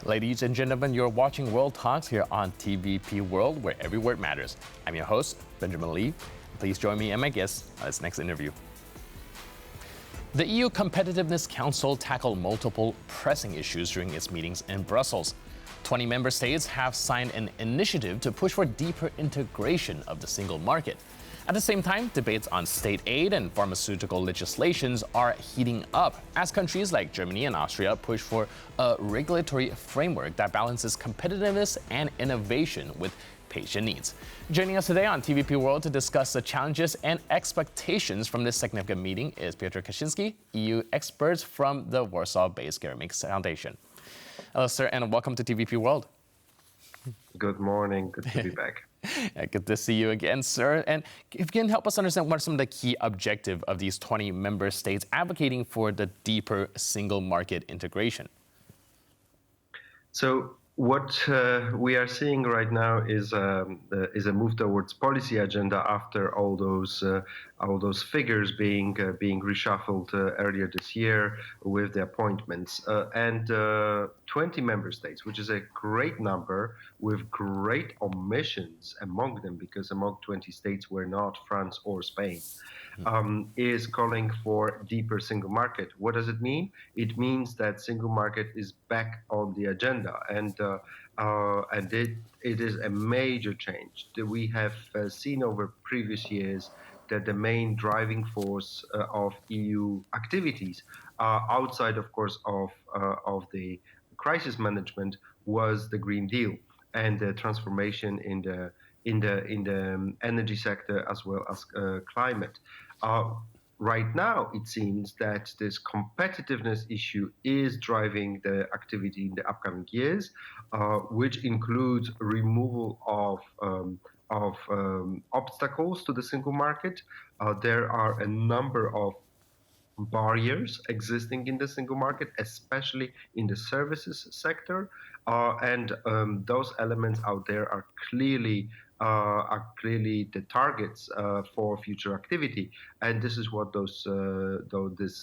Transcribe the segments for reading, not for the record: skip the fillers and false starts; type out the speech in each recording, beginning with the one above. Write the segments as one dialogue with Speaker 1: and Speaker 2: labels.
Speaker 1: Ladies and gentlemen, you're watching World Talks here on TVP World, where every word matters. I'm your host, Benjamin Lee. Please join me and my guests on this next interview. The EU Competitiveness Council tackled multiple pressing issues during its meetings in Brussels. 20 member states have signed an initiative to push for deeper integration of the single market. At the same time, debates on state aid and pharmaceutical legislations are heating up as countries like Germany and Austria push for a regulatory framework that balances competitiveness and innovation with patient needs. Joining us today on TVP World to discuss the challenges and expectations from this significant meeting is Piotr Kaczyński, EU expert from the Warsaw-based Geremek Foundation. Hello, sir, and welcome to TVP World.
Speaker 2: Good morning. Good to be back.
Speaker 1: Good to see you again, sir. And if you can help us understand what are some of the key objectives of these 20 member states advocating for the deeper single market integration.
Speaker 2: So what we are seeing right now is a move towards policy agenda after all those figures being reshuffled earlier this year with the appointments and 20 member states, which is a great number with great omissions among them, because among 20 states were not France or Spain. Is calling for deeper single market. What does it mean? It means that single market is back on the agenda, and it is a major change that we have seen over previous years. That the main driving force of EU activities, outside, of course, of the crisis management, was the Green Deal and the transformation in the energy sector as well as climate. Right now, it seems that this competitiveness issue is driving the activity in the upcoming years, which includes removal of obstacles to the single market. There are a number of barriers existing in the single market, especially in the services sector, and those elements out there are clearly the targets for future activity, and this is what this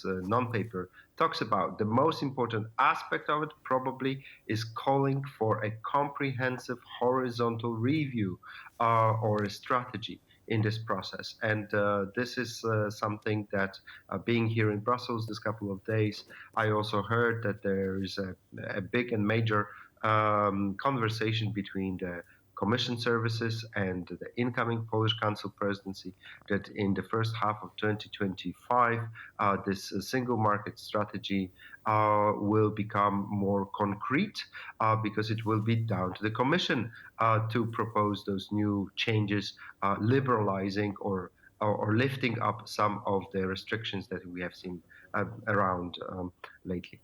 Speaker 2: non-paper talks about. The most important aspect of it probably is calling for a comprehensive horizontal review or a strategy in this process, and this is something that, being here in Brussels this couple of days, I also heard that there is a big and major conversation between the Commission services and the incoming Polish Council presidency, that in the first half of 2025, this single market strategy will become more concrete, because it will be down to the Commission to propose those new changes, liberalizing or lifting up some of the restrictions that we have seen around lately.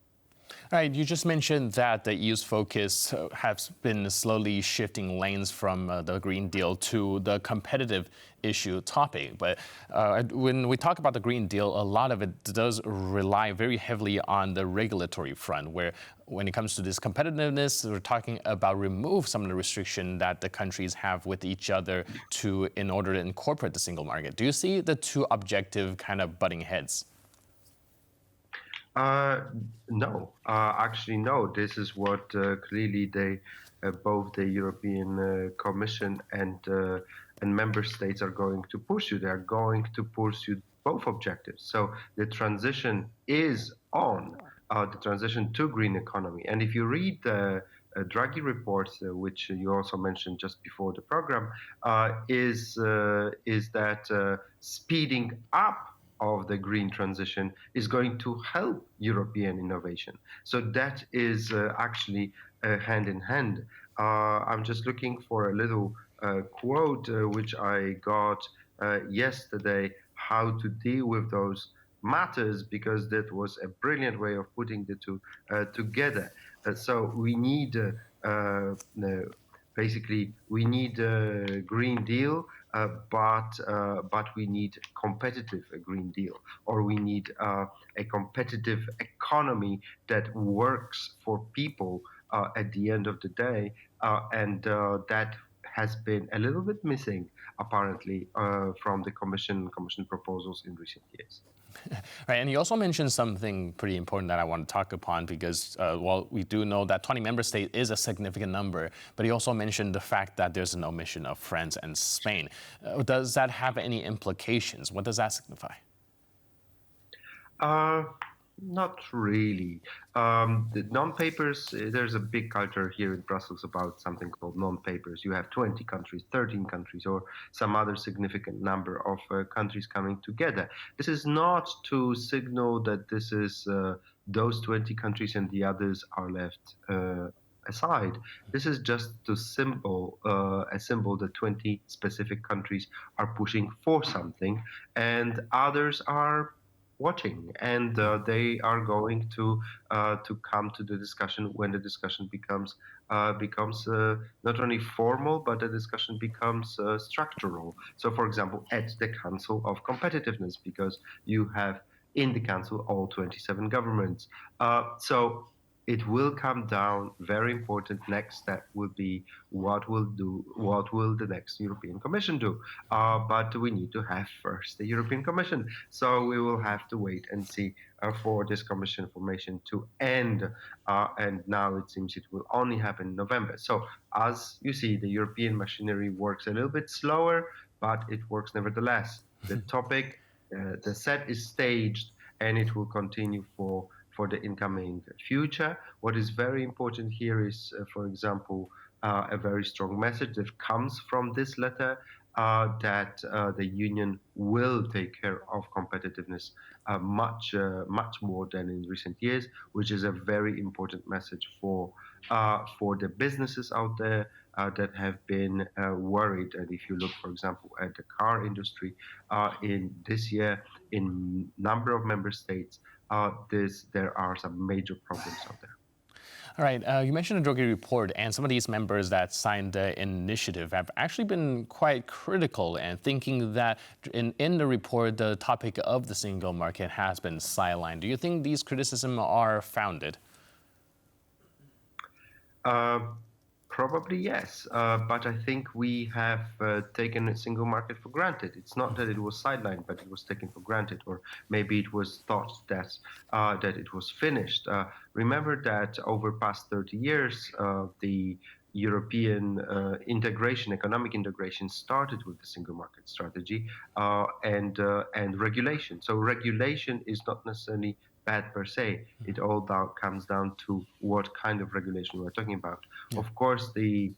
Speaker 1: All right, you just mentioned that the EU's focus has been slowly shifting lanes from the Green Deal to the competitive issue topic. But when we talk about the Green Deal, a lot of it does rely very heavily on the regulatory front, where when it comes to this competitiveness, we're talking about remove some of the restriction that the countries have with each other in order to incorporate the single market. Do you see the two objectives kind of butting heads?
Speaker 2: No, actually, no. This is what clearly both the European Commission and member states are going to pursue. They are going to pursue both objectives. So the transition is on, the transition to green economy. And if you read the Draghi report, which you also mentioned just before the program, is that speeding up of the green transition is going to help European innovation. So that is actually hand in hand. I'm just looking for a little quote which I got yesterday, how to deal with those matters, because that was a brilliant way of putting the two together. So we need basically we need a Green Deal, but we need competitive Green Deal, or we need a competitive economy that works for people at the end of the day, and that has been a little bit missing, apparently, from the Commission proposals in recent years.
Speaker 1: Right, and you also mentioned something pretty important that I want to talk upon because, well, we do know that 20 member states is a significant number, but you also mentioned the fact that there's an omission of France and Spain. Does that have any implications? What does that signify?
Speaker 2: Not really. The non-papers, there's a big culture here in Brussels about something called non-papers. You have 20 countries, 13 countries, or some other significant number of countries coming together. This is not to signal that this is those 20 countries and the others are left aside. This is just to a symbol that 20 specific countries are pushing for something, and others are watching, and they are going to come to the discussion when the discussion becomes not only formal, but the discussion becomes structural. So, for example, at the Council of Competitiveness, because you have in the Council all 27 governments. So it will come down. Very important next step will be what will the next European Commission do? But we need to have first the European Commission. So we will have to wait and see for this Commission formation to end. And now it seems it will only happen in November. So as you see, the European machinery works a little bit slower, but it works nevertheless. The topic, the set is staged, and it will continue for the incoming future. What is very important here is, for example, a very strong message that comes from this letter that the union will take care of competitiveness much more than in recent years, which is a very important message for the businesses out there that have been worried. And if you look, for example, at the car industry in this year, in number of member states, there are some major problems out there.
Speaker 1: All right, you mentioned the Draghi report, and some of these members that signed the initiative have actually been quite critical and thinking that in the report, the topic of the single market has been sidelined. Do you think these criticisms are founded?
Speaker 2: Probably yes, but I think we have taken a single market for granted. It's not that it was sidelined, but it was taken for granted, or maybe it was thought that it was finished. Remember that over past 30 years, the European economic integration, started with the single market strategy and regulation. So regulation is not necessarily bad per se. It all comes down to what kind of regulation we're talking about. Yeah. Of course, the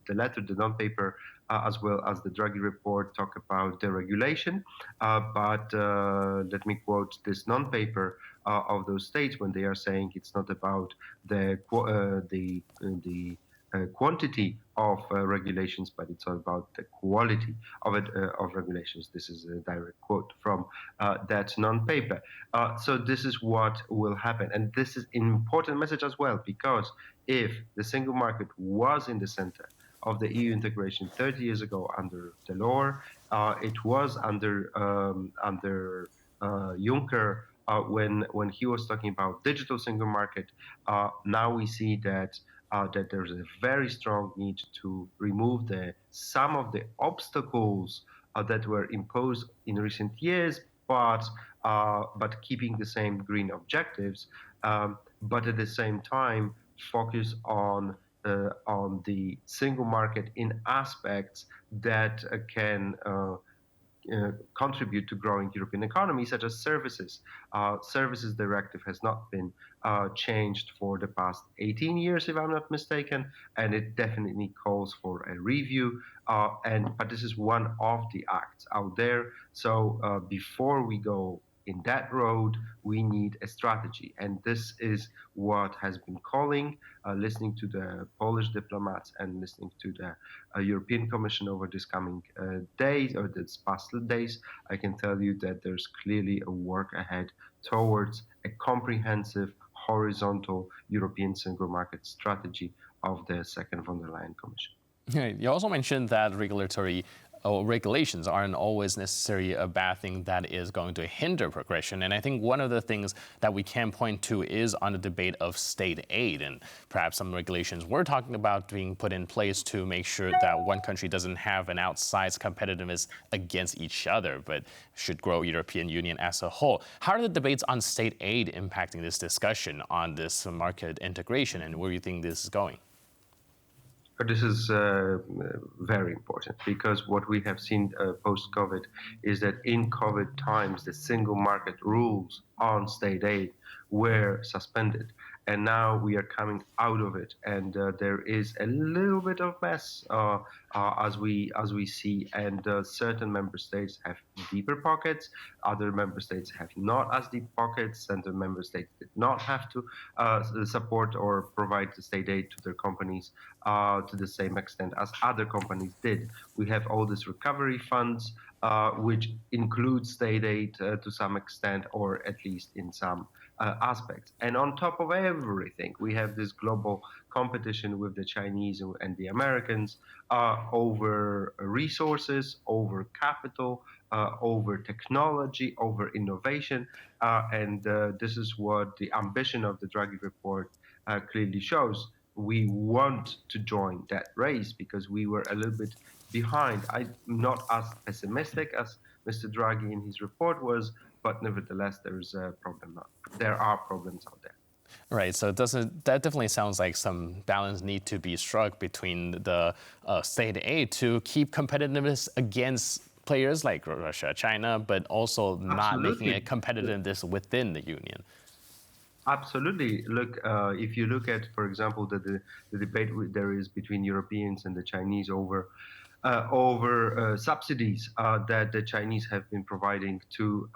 Speaker 2: letter, the non-paper, as well as the Draghi report, talk about the regulation. But let me quote this non-paper of those states when they are saying it's not about the quantity of regulations, but it's all about the quality of regulations. This is a direct quote from that non-paper. So this is what will happen, and this is an important message as well, because if the single market was in the center of the EU integration 30 years ago under Delors, it was under Juncker when he was talking about digital single market. Now we see that there's a very strong need to remove some of the obstacles that were imposed in recent years, but keeping the same green objectives, but at the same time focus on the single market in aspects that can contribute to growing European economy, such as services. Services directive has not been changed for the past 18 years, if I'm not mistaken, and it definitely calls for a review. But this is one of the acts out there. So before we go in that road, we need a strategy. And this is what has been calling, listening to the Polish diplomats and listening to the European Commission over this coming days, or this past days. I can tell you that there's clearly a work ahead towards a comprehensive, horizontal European single market strategy of the second von der Leyen Commission.
Speaker 1: You also mentioned that regulatory regulations aren't always necessarily a bad thing that is going to hinder progression. And I think one of the things that we can point to is on the debate of state aid, and perhaps some regulations we're talking about being put in place to make sure that one country doesn't have an outsized competitiveness against each other, but should grow European Union as a whole. How are the debates on state aid impacting this discussion on this market integration, and where do you think this is going?
Speaker 2: This is very important, because what we have seen post-COVID is that in COVID times, the single market rules on state aid were suspended. And now we are coming out of it, and there is a little bit of mess as we see. And certain member states have deeper pockets, other member states have not as deep pockets, and the member states did not have to support or provide the state aid to their companies to the same extent as other companies did. We have all these recovery funds, which include state aid to some extent, or at least in some aspects. And on top of everything, we have this global competition with the Chinese and the Americans over resources, over capital, over technology, over innovation. And this is what the ambition of the Draghi report clearly shows. We want to join that race because we were a little bit behind. I'm not as pessimistic as Mr. Draghi in his report was, but nevertheless, there's a problem. There are problems out there.
Speaker 1: Right. So that definitely sounds like some balance need to be struck between the state aid to keep competitiveness against players like Russia, China, but also not making it competitiveness within the union.
Speaker 2: Absolutely. Look, if you look at, for example, the debate there is between Europeans and the Chinese over subsidies that the Chinese have been providing to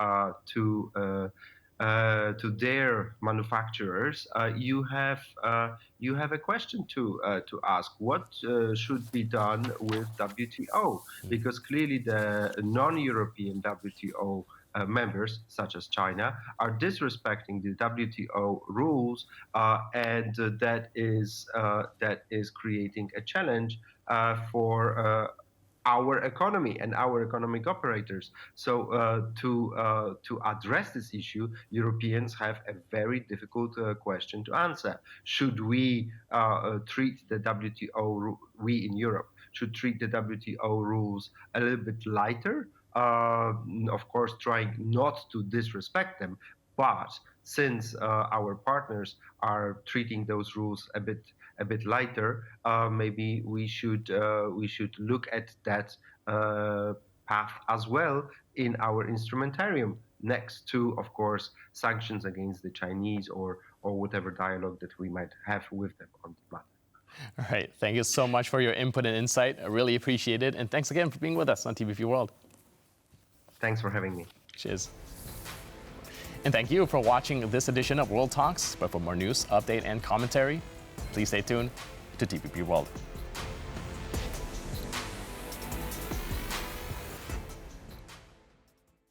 Speaker 2: their manufacturers, you have a question to ask: what should be done with WTO? Because clearly the non-European WTO members, such as China, are disrespecting the WTO rules, and that is creating a challenge for our economy and our economic operators. So to address this issue, Europeans have a very difficult question to answer. Should we treat the WTO, we in Europe, should treat the WTO rules a little bit lighter? Of course, trying not to disrespect them, but since our partners are treating those rules a bit lighter, maybe we should look at that path as well in our instrumentarium, next to, of course, sanctions against the Chinese or whatever dialogue that we might have with them on the matter.
Speaker 1: All right. Thank you so much for your input and insight. I really appreciate it. And thanks again for being with us on TVP World.
Speaker 2: Thanks for having me.
Speaker 1: Cheers. And thank you for watching this edition of World Talks. But for more news, update, and commentary, please stay tuned to TVP World.